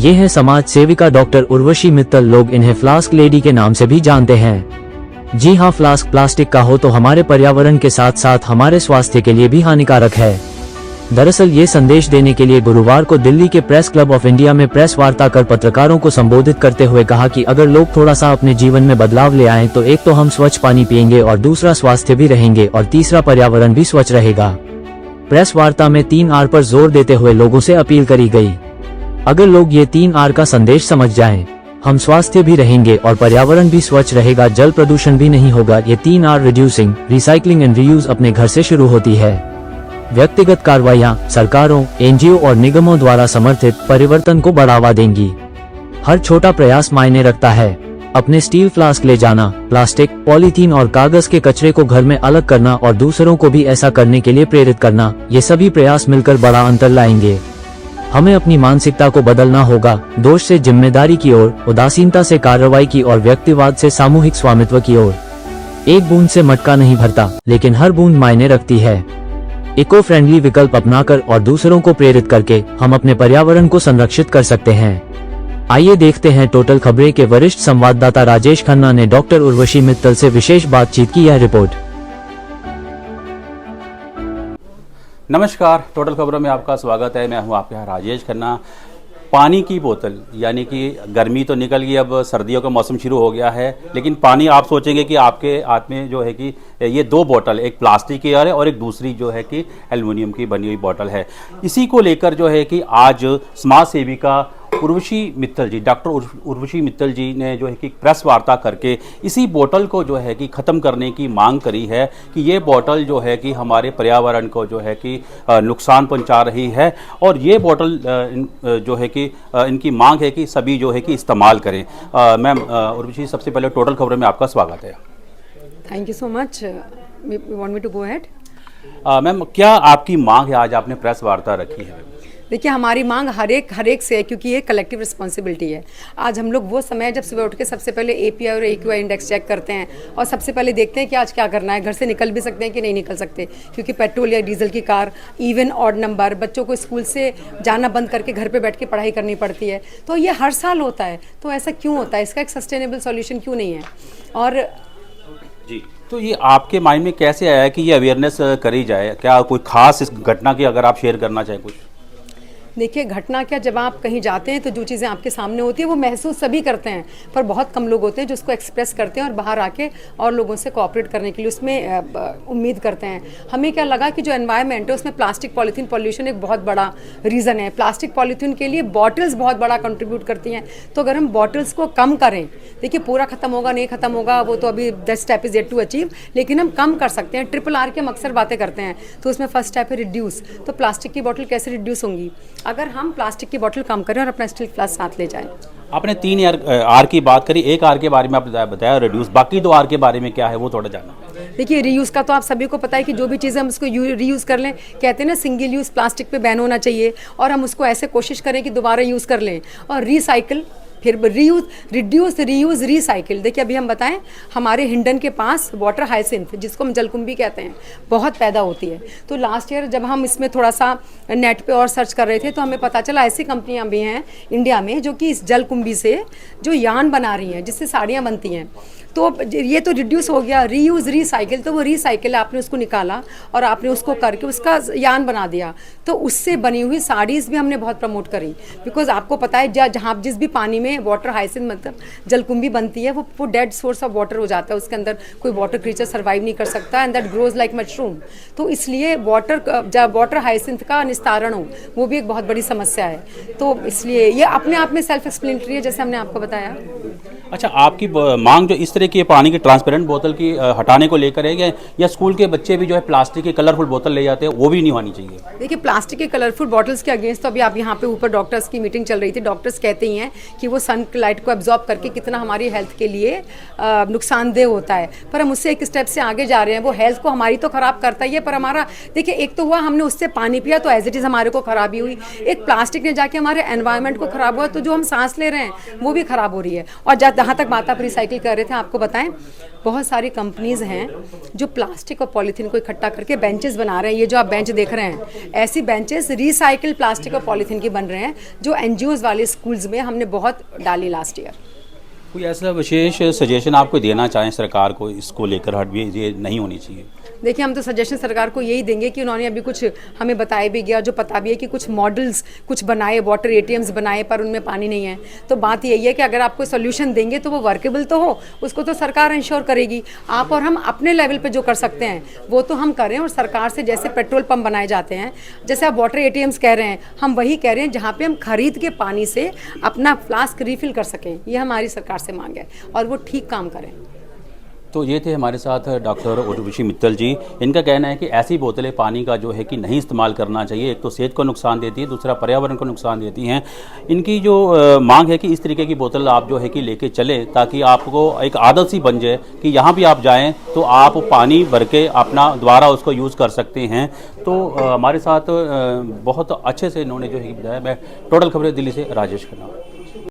ये है समाज सेविका डॉक्टर उर्वशी मित्तल। लोग इन्हें फ्लास्क लेडी के नाम से भी जानते हैं। जी हाँ, फ्लास्क प्लास्टिक का हो तो हमारे पर्यावरण के साथ साथ हमारे स्वास्थ्य के लिए भी हानिकारक है। दरअसल ये संदेश देने के लिए गुरुवार को दिल्ली के प्रेस क्लब ऑफ इंडिया में प्रेस वार्ता कर पत्रकारों को संबोधित करते हुए कहा कि अगर लोग थोड़ा सा अपने जीवन में बदलाव ले आएं तो एक तो हम स्वच्छ पानी पिएंगे और दूसरा स्वास्थ्य भी रहेंगे और तीसरा पर्यावरण भी स्वच्छ रहेगा। प्रेस वार्ता में 3 आर पर जोर देते हुए लोगों से अपील करी गई। अगर लोग ये 3 आर का संदेश समझ जाएं, हम स्वास्थ्य भी रहेंगे और पर्यावरण भी स्वच्छ रहेगा, जल प्रदूषण भी नहीं होगा। ये 3 are reducing, recycling and reuse अपने घर से शुरू होती है। व्यक्तिगत कार्रवाइयां सरकारों, एनजीओ और निगमों द्वारा समर्थित परिवर्तन को बढ़ावा देंगी। हर छोटा प्रयास मायने रखता है। अपने स्टील फ्लास्क ले जाना, प्लास्टिक, पॉलीथीन और कागज के कचरे को घर में अलग करना और दूसरों को भी ऐसा करने के लिए प्रेरित करना, ये सभी प्रयास मिलकर बड़ा अंतर लाएंगे। हमें अपनी मानसिकता को बदलना होगा, दोष से जिम्मेदारी की ओर, उदासीनता से कार्रवाई की और व्यक्तिवाद से सामूहिक स्वामित्व की ओर। एक बूंद से मटका नहीं भरता, लेकिन हर बूंद मायने रखती है। इको फ्रेंडली विकल्प अपनाकर और दूसरों को प्रेरित करके हम अपने पर्यावरण को संरक्षित कर सकते हैं। आइए देखते हैं टोटल खबरें के वरिष्ठ संवाददाता राजेश खन्ना ने डॉक्टर उर्वशी मित्तल से विशेष बातचीत की यह रिपोर्ट। नमस्कार, टोटल खबरों में आपका स्वागत है। मैं हूं आपके यहाँ राजेश खन्ना। पानी की बोतल, यानी कि गर्मी तो निकल गई, अब सर्दियों का मौसम शुरू हो गया है, लेकिन पानी आप सोचेंगे कि आपके हाथ में जो है कि ये 2 बोतल, एक प्लास्टिक की है और एक दूसरी जो है कि एल्युमिनियम की बनी हुई बोतल है। इसी को लेकर जो है कि आज समाज सेविका उर्वशी मित्तल जी, डॉक्टर उर्वशी मित्तल जी ने जो है कि प्रेस वार्ता करके इसी बोतल को जो है कि ख़त्म करने की मांग करी है कि ये बोतल जो है कि हमारे पर्यावरण को जो है कि नुकसान पहुंचा रही है और ये बोतल जो है कि इनकी मांग है कि सभी जो है कि इस्तेमाल करें। मैम उर्वशी, सबसे पहले टोटल खबरों में आपका स्वागत है। Thank you so much. You want me to go ahead? Ma'am, क्या आपकी मांग है? आज आपने प्रेस वार्ता रखी है। देखिए, हमारी मांग हर एक से है, क्योंकि ये कलेक्टिव रिस्पॉन्सिबिलिटी है। आज हम लोग वो समय है जब सुबह उठ के सबसे पहले API और AQI इंडेक्स चेक करते हैं और सबसे पहले देखते हैं कि आज क्या करना है। घर से निकल भी सकते हैं कि नहीं निकल सकते, क्योंकि पेट्रोल या डीजल की कार, इवन ऑड नंबर, बच्चों को स्कूल से जाना बंद करके घर पे बैठ के पढ़ाई करनी पड़ती है। तो ये हर साल होता है। तो ऐसा क्यों होता है? इसका एक सस्टेनेबल सॉल्यूशन क्यों नहीं है? और जी, तो ये आपके माइंड में कैसे आया कि ये अवेयरनेस करी जाए? क्या कोई खास इस घटना की अगर आप शेयर करना चाहें कुछ? देखिए, घटना क्या, जब आप कहीं जाते हैं तो जो चीज़ें आपके सामने होती है वो महसूस सभी करते हैं, पर बहुत कम लोग होते हैं जो उसको एक्सप्रेस करते हैं और बाहर आके और लोगों से कोऑपरेट करने के लिए उसमें उम्मीद करते हैं। हमें क्या लगा कि जो एनवायरनमेंट है उसमें प्लास्टिक पॉलीथीन पॉल्यूशन एक बहुत बड़ा रीज़न है। प्लास्टिक पॉलीथीन के लिए बॉटल्स बहुत बड़ा कंट्रीब्यूट करती हैं। तो अगर हम बॉटल्स को कम करें, देखिए पूरा ख़त्म होगा नहीं ख़त्म होगा वो तो अभी the step is yet to achieve, लेकिन हम कम कर सकते हैं। RRR की हम अक्सर बातें करते हैं, तो उसमें फर्स्ट स्टेप है रिड्यूस। तो प्लास्टिक की बॉटल कैसे रिड्यूस होंगी? अगर हम प्लास्टिक की बोतल कम करें और अपना स्टील फ्लास्क साथ ले जाएं। आपने 3 आर की बात करी, 1 आर के बारे में आप बताया रिड्यूस, बाकी 2 आर के बारे में क्या है वो थोड़ा जानना। देखिए, रीयूज का तो आप सभी को पता है कि जो भी चीज़ें हम उसको रीयूज़ कर लें, कहते हैं ना सिंगल यूज़ प्लास्टिक पे बैन होना चाहिए, और हम उसको ऐसे कोशिश करें कि दोबारा यूज़ कर लें। और रिसाइकिल, फिर रीयूज, रिड्यूस, रीयूज, रिसाइकिल। देखिए, अभी हम बताएं, हमारे हिंडन के पास वाटर हाइसिंथ, जिसको हम जलकुंभी कहते हैं, बहुत पैदा होती है। तो लास्ट ईयर जब हम इसमें थोड़ा सा नेट पे और सर्च कर रहे थे तो हमें पता चला ऐसी कंपनियां भी हैं इंडिया में जो कि इस जलकुंभी से जो यान बना रही हैं, जिससे साड़ियाँ बनती हैं। तो ये तो रिड्यूस हो गया। रीयूज, रिसाइकिल, तो वो रिसाइकिल आपने उसको निकाला और आपने उसको करके उसका यान बना दिया। तो उससे बनी हुई साड़ीज़ भी हमने बहुत प्रमोट करी, बिकॉज आपको पता है जहाँ जिस भी पानी में वाटर हाइसिंथ मतलब जलकुंभी बनती है वो डेड सोर्स ऑफ वाटर हो जाता है। उसके अंदर कोई वाटर क्रीचर सर्वाइव नहीं कर सकता, and that grows like mushroom. तो इसलिए वाटर हाइसिंथ का निस्तारण हो वो भी एक बहुत बड़ी समस्या है। तो इसलिए ये अपने आप में सेल्फ एक्सप्लेनेटरी है, जैसे हमने आपको बताया। अच्छा, आपकी मांग जो इस तरह की पानी की ट्रांसपेरेंट बोतल की हटाने को लेकर है, या स्कूल के बच्चे भी जो है प्लास्टिक की कलरफुल बोतल ले जाते हैं, वो भी नहीं होनी चाहिए? देखिए, प्लास्टिक के कलरफुल बॉटल्स के अगेंस्ट तो अभी आप यहाँ पे ऊपर डॉक्टर्स की मीटिंग चल रही थी। डॉक्टर्स कहते ही हैं कि वो सनलाइट को एब्जॉर्ब करके कितना हमारी हेल्थ के लिए नुकसानदेह होता है, पर हम उससे एक स्टेप से आगे जा रहे हैं। वो हेल्थ को हमारी तो ख़राब करता ही है, पर हमारा देखिए, एक तो हुआ हमने उससे पानी पिया तो एज इट इज़ हमारे को खराबी हुई, एक प्लास्टिक ने जाके हमारे एनवायरनमेंट को ख़राब हुआ, तो जो हम सांस ले रहे हैं वो भी ख़राब हो रही है। और जहाँ तक बात आप रिसाइकिल कर रहे थे, आपको बताएं बहुत सारी कंपनीज हैं जो प्लास्टिक और पॉलीथीन को इकट्ठा करके बेंचेस बना रहे हैं। ये जो आप बेंच देख रहे हैं, ऐसी बेंचेस रिसाइकिल प्लास्टिक और पॉलीथीन की बन रहे हैं, जो एनजीओज वाले स्कूल्स में हमने बहुत डाली लास्ट ईयर। कोई ऐसा विशेष सजेशन आपको देना चाहें सरकार को, इसको लेकर हट भी ये नहीं होनी चाहिए? देखिए, हम तो सजेशन सरकार को यही देंगे कि उन्होंने अभी कुछ हमें बताया भी गया, जो पता भी है कि कुछ मॉडल्स कुछ बनाए, वाटर एटीएम्स बनाए, पर उनमें पानी नहीं है। तो बात यही है कि अगर आप कोई सोल्यूशन देंगे तो वो वर्केबल तो हो, उसको तो सरकार इंश्योर करेगी। आप और हम अपने लेवल पे जो कर सकते हैं वो तो हम करें, और सरकार से जैसे पेट्रोल पंप बनाए जाते हैं, जैसे आप वाटर एटीएम्स कह रहे हैं, हम वही कह रहे हैं जहाँ पे हम खरीद के पानी से अपना फ्लास्क रिफिल कर सकें। ये हमारी सरकार से मांग है और वो ठीक काम करें। तो ये थे हमारे साथ डॉक्टर उर्वशी मित्तल जी। इनका कहना है कि ऐसी बोतलें पानी का जो है कि नहीं इस्तेमाल करना चाहिए। एक तो सेहत को नुकसान देती है, दूसरा पर्यावरण को नुकसान देती हैं। इनकी जो मांग है कि इस तरीके की बोतल आप जो है कि लेके चलें, ताकि आपको एक आदत सी बन जाए कि यहाँ भी आप जाएँ तो आप पानी भर के अपना दोबारा उसको यूज़ कर सकते हैं। तो हमारे साथ बहुत अच्छे से इन्होंने जो है बताया। मैं टोटल खबरें दिल्ली से राजेश खन्ना।